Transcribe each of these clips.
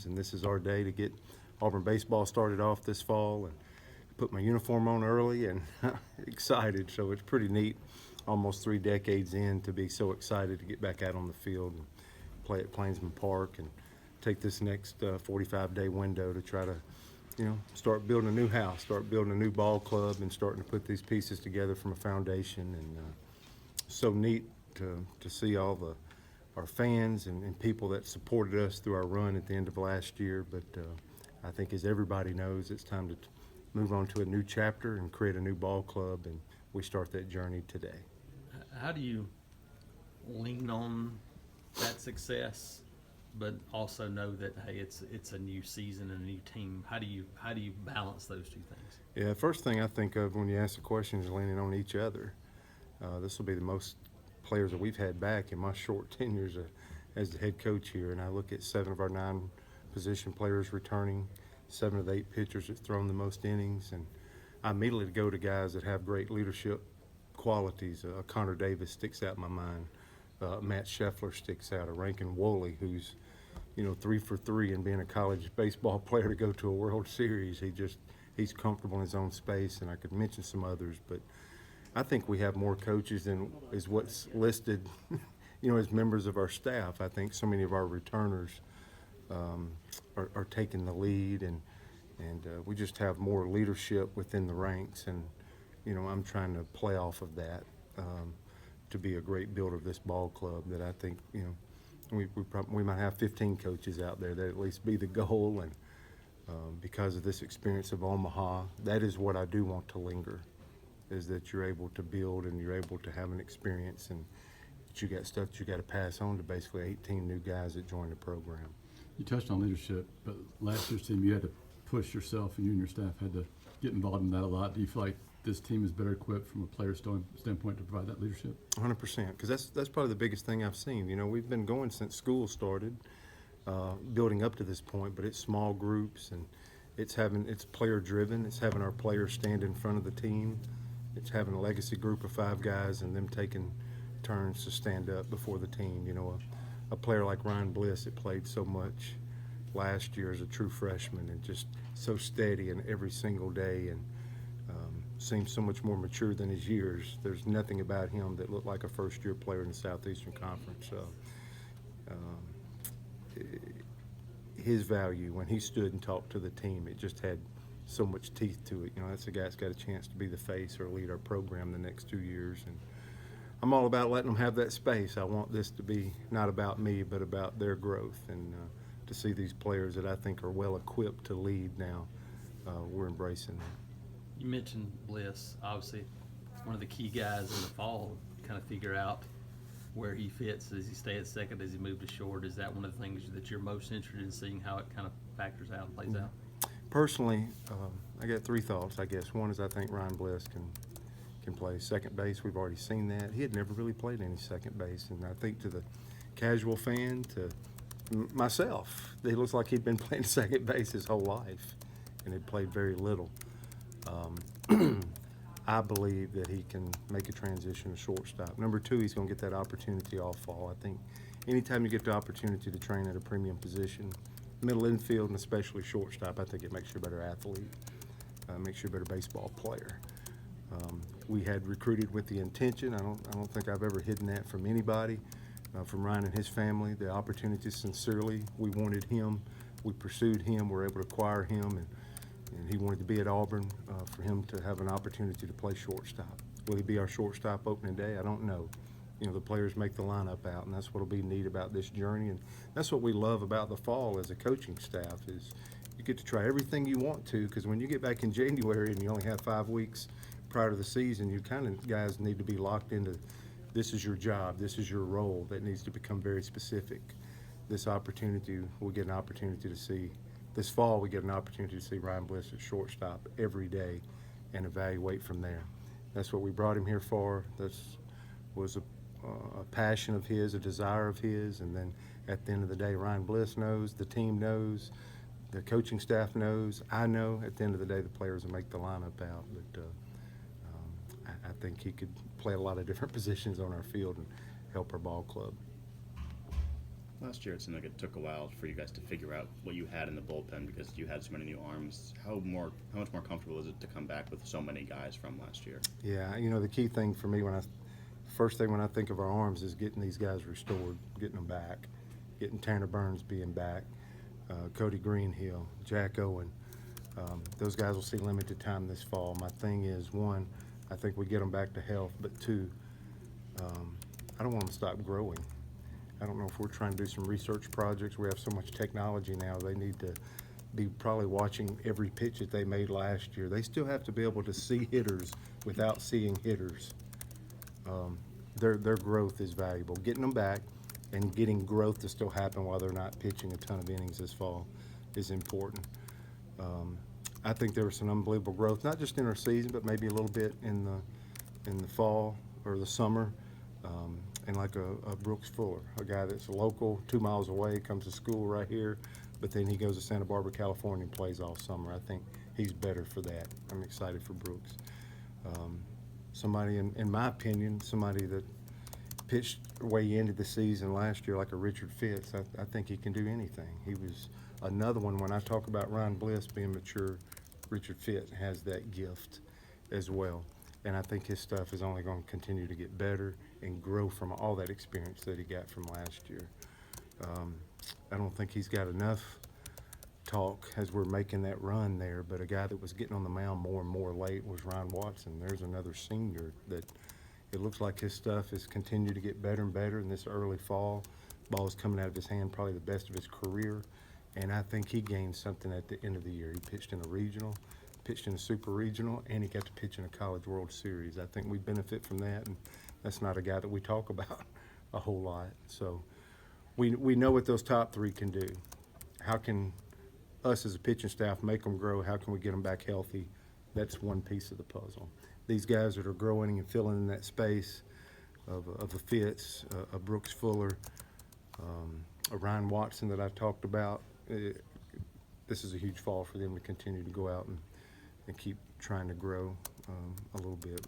games, and this is our day to get Auburn baseball started off this fall. And put my uniform on early and excited, so it's pretty neat. Almost 3 decades in to be so excited to get back out on the field and play at Plainsman Park and take this next 45-day window to try to, start building a new house, start building a new ball club, and starting to put these pieces together from a foundation. And so neat to see all our fans and people that supported us through our run at the end of last year. But I think, as everybody knows, it's time to move on to a new chapter and create a new ball club, and we start that journey today. How do you lean on that success, but also know that, hey, it's a new season and a new team? How do you balance those two things? Yeah, first thing I think of when you ask the question is leaning on each other. This will be the most players that we've had back in my short tenures as the head coach here, and I look at 7 of our 9 position players returning, 7 of the 8 pitchers that thrown the most innings, and I immediately go to guys that have great leadership qualities. Connor Davis sticks out in my mind. Matt Scheffler sticks out. Rankin Woley, who's 3 for 3 and being a college baseball player to go to a World Series. He's comfortable in his own space, and I could mention some others, but I think we have more coaches than is what's listed, as members of our staff. I think so many of our returners are taking the lead, and we just have more leadership within the ranks, and I'm trying to play off of that to be a great builder of this ball club. That I think we might have 15 coaches out there. That at least be the goal, and because of this experience of Omaha, that is what I do want to linger, is that you're able to build and you're able to have an experience, and that you got stuff that you got to pass on to basically 18 new guys that join the program. You touched on leadership, but last year's team, you had to push yourself, and you and your staff had to get involved in that a lot. Do you feel like this team is better equipped from a player standpoint to provide that leadership? 100%, because that's probably the biggest thing I've seen. We've been going since school started, building up to this point, but it's small groups, and it's player driven. It's having our players stand in front of the team. It's having a legacy group of 5 guys and them taking turns to stand up before the team. A player like Ryan Bliss that played so much last year as a true freshman and just so steady in every single day, and seems so much more mature than his years. There's nothing about him that looked like a first-year player in the Southeastern Conference. His value when he stood and talked to the team, it just had so much teeth to it. That's a guy that's got a chance to be the face or lead our program the next 2 years, and I'm all about letting them have that space. I want this to be not about me, but about their growth, and to see these players that I think are well equipped to lead now. We're embracing that. You mentioned Bliss, obviously one of the key guys in the fall, kind of figure out where he fits. Does he stay at second? Does he move to short? Is that one of the things that you're most interested in seeing, how it kind of factors out and plays out? Personally, I got 3 thoughts, I guess. One is I think Ryan Bliss can play second base. We've already seen that. He had never really played any second base, and I think to the casual fan, to myself, it looks like he'd been playing second base his whole life and had played very little. I believe that he can make a transition to shortstop. Number 2, he's going to get that opportunity all fall. I think anytime you get the opportunity to train at a premium position, middle infield and especially shortstop, I think it makes you a better athlete, makes you a better baseball player. We had recruited with the intention. I don't think I've ever hidden that from anybody, from Ryan and his family. The opportunity, sincerely, we wanted him. We pursued him. We were able to acquire him, and he wanted to be at Auburn for him to have an opportunity to play shortstop. Will he be our shortstop opening day? I don't know. The players make the lineup out, and that's what'll be neat about this journey, and that's what we love about the fall as a coaching staff, is you get to try everything you want to, because when you get back in January and you only have 5 weeks prior to the season, you kind of guys need to be locked into, this is your job, this is your role that needs to become very specific. This opportunity, we'll get an opportunity to see, this fall we get an opportunity to see Ryan Bliss at shortstop every day and evaluate from there. That's what we brought him here for. That was a passion of his, a desire of his, and then at the end of the day, Ryan Bliss knows, the team knows, the coaching staff knows, I know. At the end of the day, the players will make the lineup out, but I think he could play a lot of different positions on our field and help our ball club. Last year, it seemed like it took a while for you guys to figure out what you had in the bullpen because you had so many new arms. How much more comfortable is it to come back with so many guys from last year? Yeah, the key thing for me when I think of our arms is getting these guys restored, getting them back, getting Tanner Burns being back, Cody Greenhill, Jack Owen. Those guys will see limited time this fall. My thing is, one, I think we get them back to health, but two, I don't want them to stop growing. I don't know if we're trying to do some research projects. We have so much technology now. They need to be probably watching every pitch that they made last year. They still have to be able to see hitters without seeing hitters. Their growth is valuable. Getting them back and getting growth to still happen while they're not pitching a ton of innings this fall is important. I think there was some unbelievable growth, not just in our season, but maybe a little bit in the fall or the summer. And like a Brooks Fuller, a guy that's local, 2 miles away, comes to school right here, but then he goes to Santa Barbara, California, and plays all summer. I think he's better for that. I'm excited for Brooks. Somebody, in my opinion, somebody that pitched way he ended the season last year like a Richard Fitz. I think he can do anything. He was another one. When I talk about Ryan Bliss being mature, Richard Fitz has that gift as well. And I think his stuff is only going to continue to get better and grow from all that experience that he got from last year. I don't think he's got enough talk as we're making that run there, but a guy that was getting on the mound more and more late was Ryan Watson. There's another senior that it looks like his stuff has continued to get better and better in this early fall. Ball's coming out of his hand, probably the best of his career, and I think he gained something at the end of the year. He pitched in a regional, pitched in a super regional, and he got to pitch in a College World Series. I think we benefit from that, and that's not a guy that we talk about a whole lot. So we know what those top three can do. How can us as a pitching staff make them grow? How can we get them back healthy? That's one piece of the puzzle. These guys that are growing and filling in that space of a Fitz, a Brooks Fuller, a Ryan Watson that I talked about, this is a huge fall for them to continue to go out and keep trying to grow a little bit.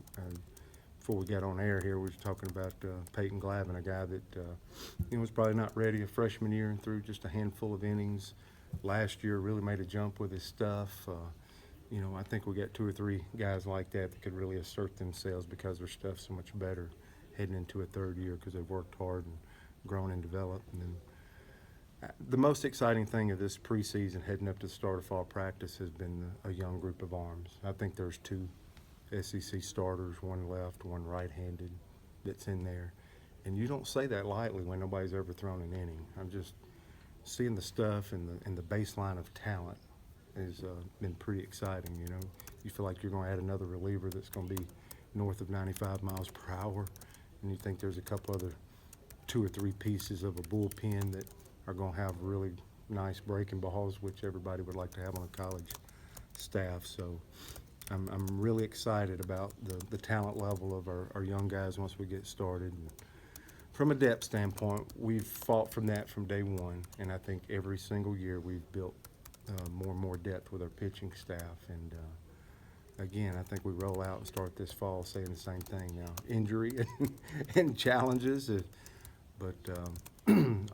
Before we got on air here, we were talking about Peyton Glavin, a guy that was probably not ready a freshman year and threw just a handful of innings. Last year really made a jump with his stuff. I think we got 2 or 3 guys like that could really assert themselves because their stuff's so much better heading into a third year because they've worked hard and grown and developed. And then the most exciting thing of this preseason heading up to the start of fall practice has been a young group of arms. I think there's 2 SEC starters, one left, one right-handed, that's in there. And you don't say that lightly when nobody's ever thrown an inning. I'm just seeing the stuff and the baseline of talent has been pretty exciting. You feel like you're going to add another reliever that's going to be north of 95 miles per hour, and you think there's a couple other 2 or 3 pieces of a bullpen that are going to have really nice breaking balls, which everybody would like to have on a college staff. So I'm really excited about the talent level of our young guys once we get started. And from a depth standpoint, we've fought from that from day one, and I think every single year we've built more and more depth with our pitching staff. And again, I think we roll out and start this fall saying the same thing now. Injury and challenges, but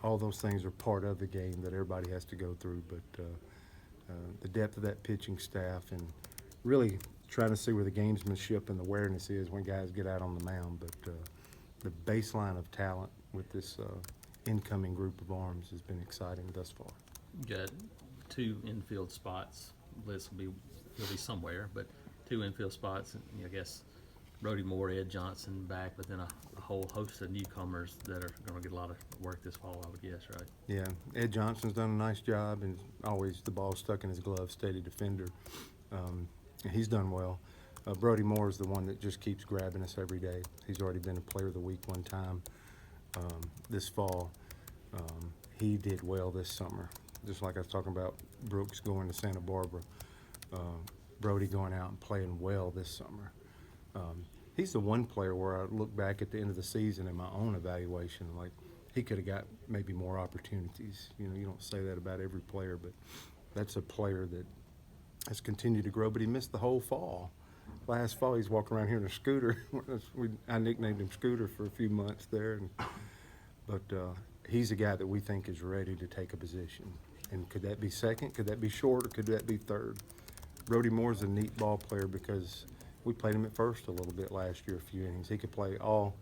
all those things are part of the game that everybody has to go through. But the depth of that pitching staff and really trying to see where the gamesmanship and the awareness is when guys get out on the mound. But the baseline of talent with this incoming group of arms has been exciting thus far. You got 2 infield spots. Bliss he'll be somewhere, but 2 infield spots. And I guess Brody Moore, Ed Johnson back, but then a whole host of newcomers that are going to get a lot of work this fall, I would guess, right? Yeah, Ed Johnson's done a nice job, and always the ball stuck in his glove, steady defender. He's done well. Brody Moore is the one that just keeps grabbing us every day. He's already been a player of the week one time this fall. He did well this summer. Just like I was talking about Brooks going to Santa Barbara, Brody going out and playing well this summer. He's the one player where I look back at the end of the season in my own evaluation, like he could have got maybe more opportunities. You don't say that about every player, but that's a player that has continued to grow, but he missed the whole fall. Last fall, he's walking around here in a scooter. I nicknamed him Scooter for a few months there, but he's a guy that we think is ready to take a position. And could that be second? Could that be short? Or could that be third? Brody Moore's a neat ball player because we played him at first a little bit last year, a few innings. He could play all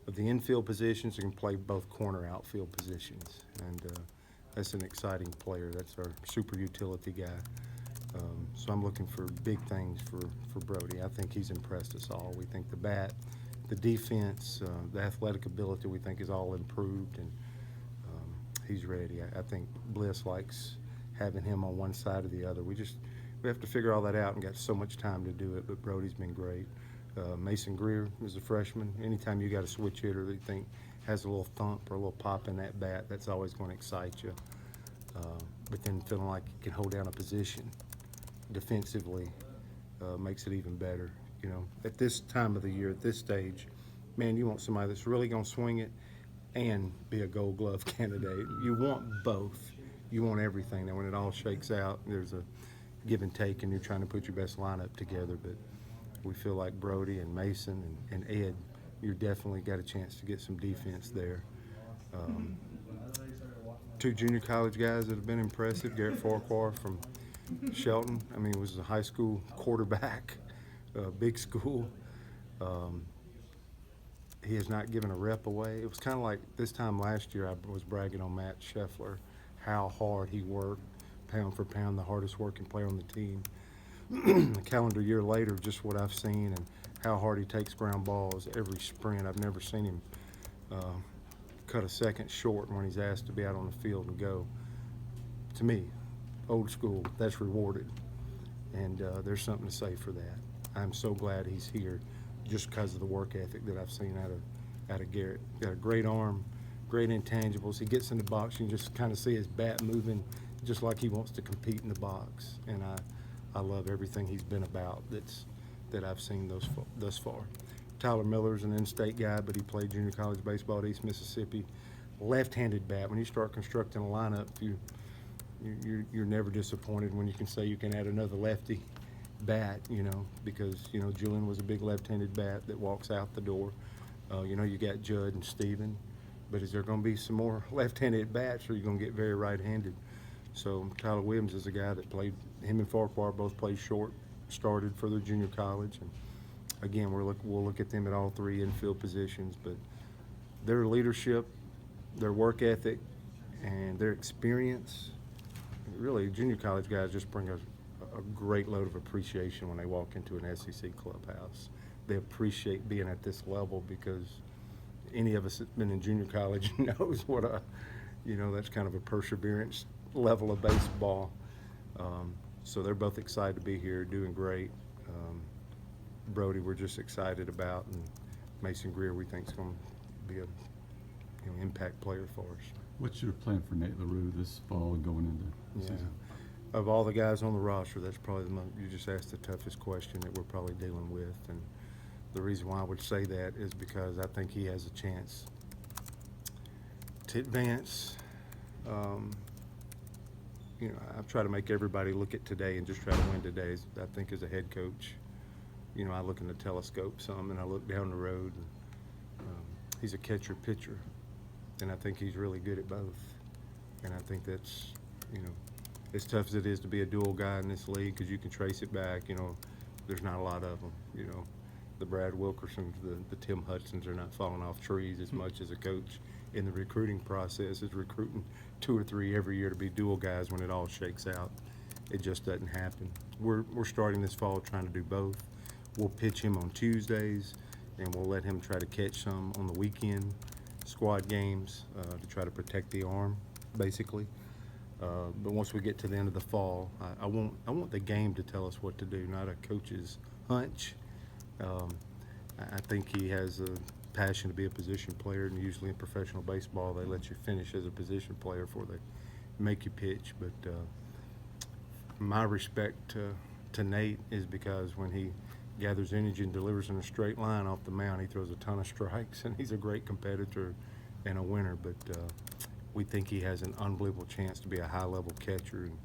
of the infield positions. He can play both corner outfield positions. And that's an exciting player. That's our super utility guy. So I'm looking for big things for Brody. I think he's impressed us all. We think the bat, the defense, the athletic ability we think is all improved, and he's ready. I think Bliss likes having him on one side or the other. We have to figure all that out and got so much time to do it, but Brody's been great. Mason Greer is a freshman. Anytime you got a switch hitter that you think has a little thump or a little pop in that bat, that's always going to excite you. But then feeling like you can hold down a position defensively makes it even better. You know, at this time of the year, at this stage, man, you want somebody that's really going to swing it and be a Gold Glove candidate. You want both. You want everything. And when it all shakes out, there's a give and take, and you're trying to put your best lineup together. But we feel like Brody and Mason and Ed, you definitely got a chance to get some defense there. Two junior college guys that have been impressive. Garrett Farquhar from Shelton, I mean, was a high school quarterback, big school. He has not given a rep away. It was kind of like this time last year I was bragging on Matt Scheffler, how hard he worked, pound for pound, the hardest working player on the team. A calendar year later, just what I've seen and how hard he takes ground balls every sprint. I've never seen him cut a second short when he's asked to be out on the field and go. To me, old school, that's rewarded. And there's something to say for that. I'm so glad he's here just because of the work ethic that I've seen out of Garrett. Got a great arm, great intangibles. He gets in the box, you can just kind of see his bat moving just like he wants to compete in the box. And I love everything he's been about that I've seen thus far. Tyler Miller's an in-state guy, but he played junior college baseball at East Mississippi. Left-handed bat. When you start constructing a lineup, you're never disappointed when you can say you can add another lefty bat, you know, because, you know, Julian was a big left-handed bat that walks out the door. You know, you got Judd and Steven, but is there going to be some more left-handed bats, or are you going to get very right-handed? So Tyler Williams is a guy that played, him and Farquhar both played short, started for their junior college, and again, we'll look at them at all three infield positions, but their leadership, their work ethic, and their experience, really, junior college guys just bring a great load of appreciation when they walk into an SEC clubhouse. They appreciate being at this level because any of us that's been in junior college knows what that's kind of a perseverance level of baseball. So they're both excited to be here, doing great. Brody, we're just excited about, and Mason Greer, we think is going to be a impact player for us. What's your plan for Nate LaRue this fall and going into the season? Of all the guys on the roster, that's probably you just asked the toughest question that we're probably dealing with. And the reason why I would say that is because I think he has a chance to advance. I've tried to make everybody look at today and just try to win today. I think as a head coach, I look in the telescope some and I look down the road. And, he's a catcher-pitcher, and I think he's really good at both. And I think that's, as tough as it is to be a dual guy in this league, because you can trace it back, there's not a lot of them. The Brad Wilkersons, the Tim Hudsons are not falling off trees as much as a coach in the recruiting process is recruiting 2 or 3 every year to be dual guys when it all shakes out. It just doesn't happen. We're starting this fall trying to do both. We'll pitch him on Tuesdays, and we'll let him try to catch some on the weekend squad games to try to protect the arm, basically. But once we get to the end of the fall, I want the game to tell us what to do, not a coach's hunch. I think he has a passion to be a position player, and usually in professional baseball they let you finish as a position player before they make you pitch. But my respect to Nate is because when he gathers energy and delivers in a straight line off the mound, he throws a ton of strikes, and he's a great competitor and a winner. But we think he has an unbelievable chance to be a high-level catcher. And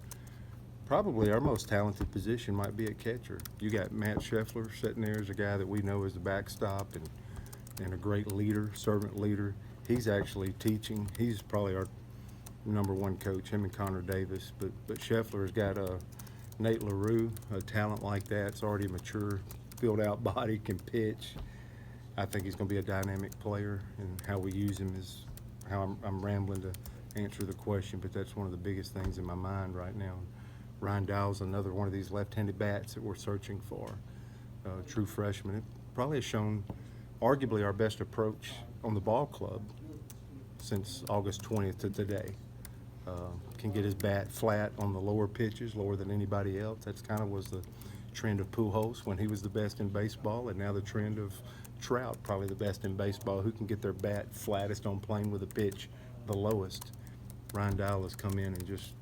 probably our most talented position might be at catcher. You got Matt Scheffler sitting there as a guy that we know is the backstop and a great leader, servant leader. he's actually teaching. He's probably our number one coach, him and Connor Davis. But Scheffler has got Nate LaRue, a talent like that. It's already mature, filled out body, can pitch. I think he's going to be a dynamic player, and how we use him is how I'm rambling to answer the question, but that's one of the biggest things in my mind right now. Ryan Dowell's another one of these left-handed bats that we're searching for. True freshman. It probably has shown arguably our best approach on the ball club since August 20th to today. Can get his bat flat on the lower pitches, lower than anybody else. That's kind of was the trend of Pujols when he was the best in baseball, and now the trend of Trout, probably the best in baseball, who can get their bat flattest on plane with a pitch the lowest. Ryan Dowell has come in and just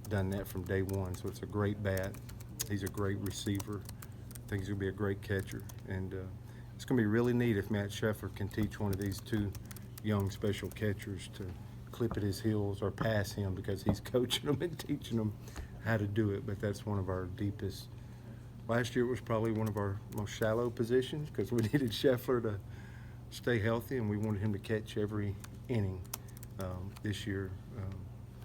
done that from day one, so it's a great bat. He's a great receiver. I think he's going to be a great catcher, and it's going to be really neat if Matt Scheffler can teach one of these two young special catchers to clip at his heels or pass him, because he's coaching them and teaching them how to do it. But that's one of our deepest. Last year it was probably one of our most shallow positions because we needed Scheffler to stay healthy, and we wanted him to catch every inning. This year,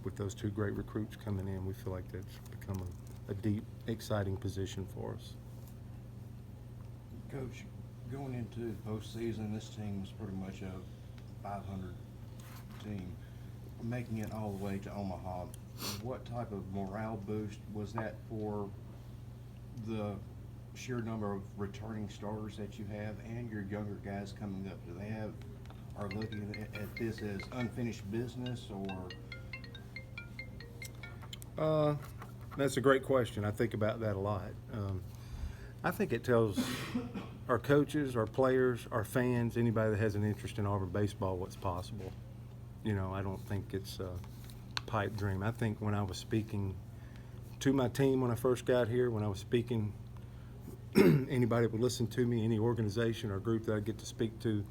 with those two great recruits coming in, we feel like that's become a deep, exciting position for us. Coach, going into the postseason, this team is pretty much a 500 team. Making it all the way to Omaha, what type of morale boost was that for the sheer number of returning starters that you have and your younger guys coming up? Do they are looking at this as unfinished business, or? That's a great question. I think about that a lot. I think it tells our coaches, our players, our fans, anybody that has an interest in Auburn baseball, what's possible. You know, I don't think it's a pipe dream. I think when I was speaking to my team when I first got here, when I was speaking, anybody would listen to me, any organization or group that I get to speak to,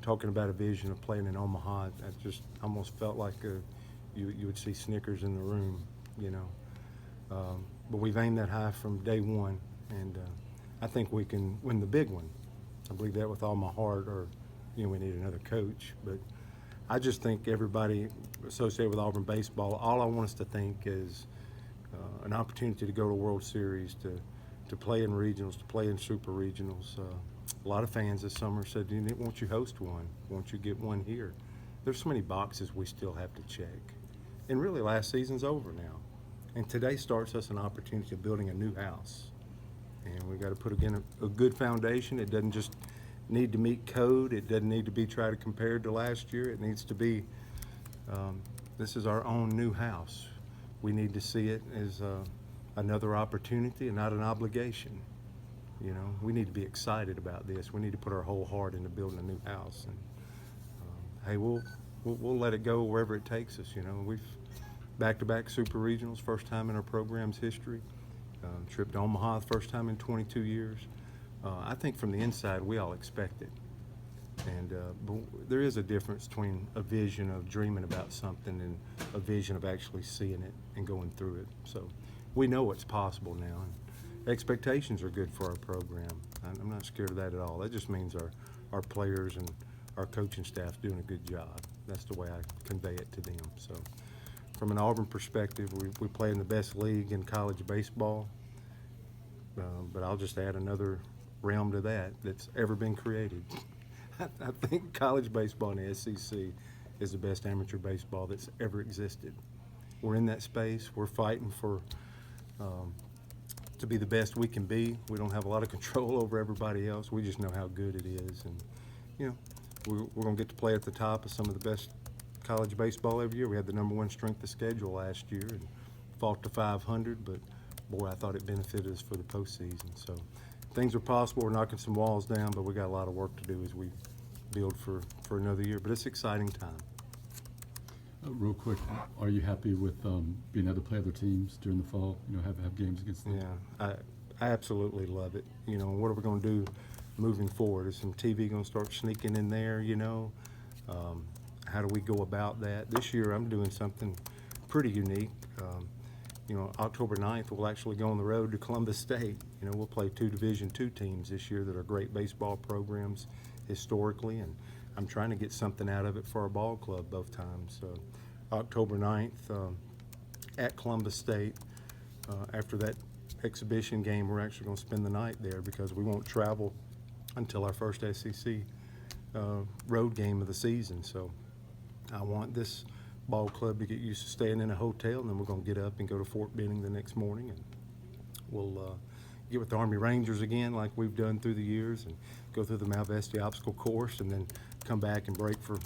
talking about a vision of playing in Omaha, I just almost felt like you would see Snickers in the room, you know. But we've aimed that high from day one, and I think we can win the big one. I believe that with all my heart, or, you know, we need another coach. But I just think everybody associated with Auburn baseball, all I want us to think is an opportunity to go to World Series, to play in regionals, to play in super regionals. A lot of fans this summer said, won't you host one? Won't you get one here? There's so many boxes we still have to check. And really, last season's over now. And today starts us an opportunity of building a new house. And we've got to put, again, a good foundation. It doesn't just need to meet code. It doesn't need to be tried to compare to last year. It needs to be, this is our own new house. We need to see it as another opportunity and not an obligation. You know, we need to be excited about this. We need to put our whole heart into building a new house. And hey, we'll let it go wherever it takes us. You know, we've back-to-back super regionals, first time in our program's history. Trip to Omaha, first time in 22 years. I think from the inside, we all expect it. And but there is a difference between a vision of dreaming about something and a vision of actually seeing it and going through it. So we know what's possible now. And expectations are good for our program. I'm not scared of that at all. That just means our players and our coaching staff doing a good job. That's the way I convey it to them. So from an Auburn perspective, we play in the best league in college baseball. But I'll just add another realm to that that's ever been created. I think college baseball in the SEC is the best amateur baseball that's ever existed. We're in that space. We're fighting for to be the best we can be. We don't have a lot of control over everybody else. We just know how good it is. And, you know, we're going to get to play at the top of some of the best college baseball every year. We had the #1 strength of schedule last year and fought to 500, but boy, I thought it benefited us for the postseason. So things are possible. We're knocking some walls down, but we got a lot of work to do as we build for another year. But it's an exciting time. Real quick, are you happy with being able to play other teams during the fall? You know, have games against them? Yeah, I absolutely love it. You know, what are we going to do moving forward? Is some TV going to start sneaking in there, you know? How do we go about that? This year I'm doing something pretty unique. You know, October 9th, we'll actually go on the road to Columbus State. You know, we'll play 2 Division II teams this year that are great baseball programs historically, and I'm trying to get something out of it for our ball club both times. October 9th at Columbus State. After that exhibition game, we're actually going to spend the night there because we won't travel until our first SEC road game of the season. So I want this ball club to get used to staying in a hotel, and then we're going to get up and go to Fort Benning the next morning, and we'll get with the Army Rangers again like we've done through the years, and go through the Malvesti obstacle course, and then come back and break for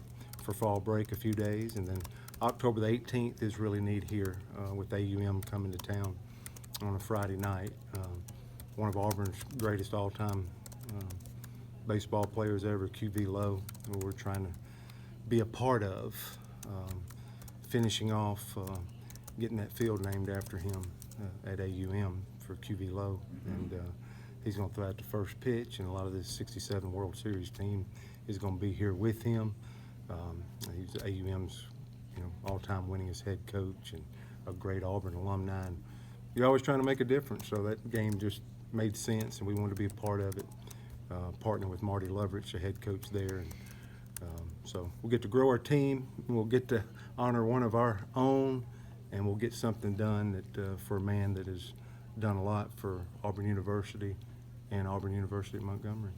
fall break a few days. And then October the 18th is really neat here with AUM coming to town on a Friday night. One of Auburn's greatest all-time baseball players ever, QV Lowe, who we're trying to be a part of, finishing off getting that field named after him at AUM for QV Lowe. And he's going to throw out the first pitch, and a lot of this 67 World Series team is going to be here with him. He's AUM's all-time winningest head coach and a great Auburn alumni. And you're always trying to make a difference, so that game just made sense, and we wanted to be a part of it, partnering with Marty Loveridge, the head coach there. And so we'll get to grow our team, and we'll get to honor one of our own, and we'll get something done that for a man that has done a lot for Auburn University and Auburn University at Montgomery.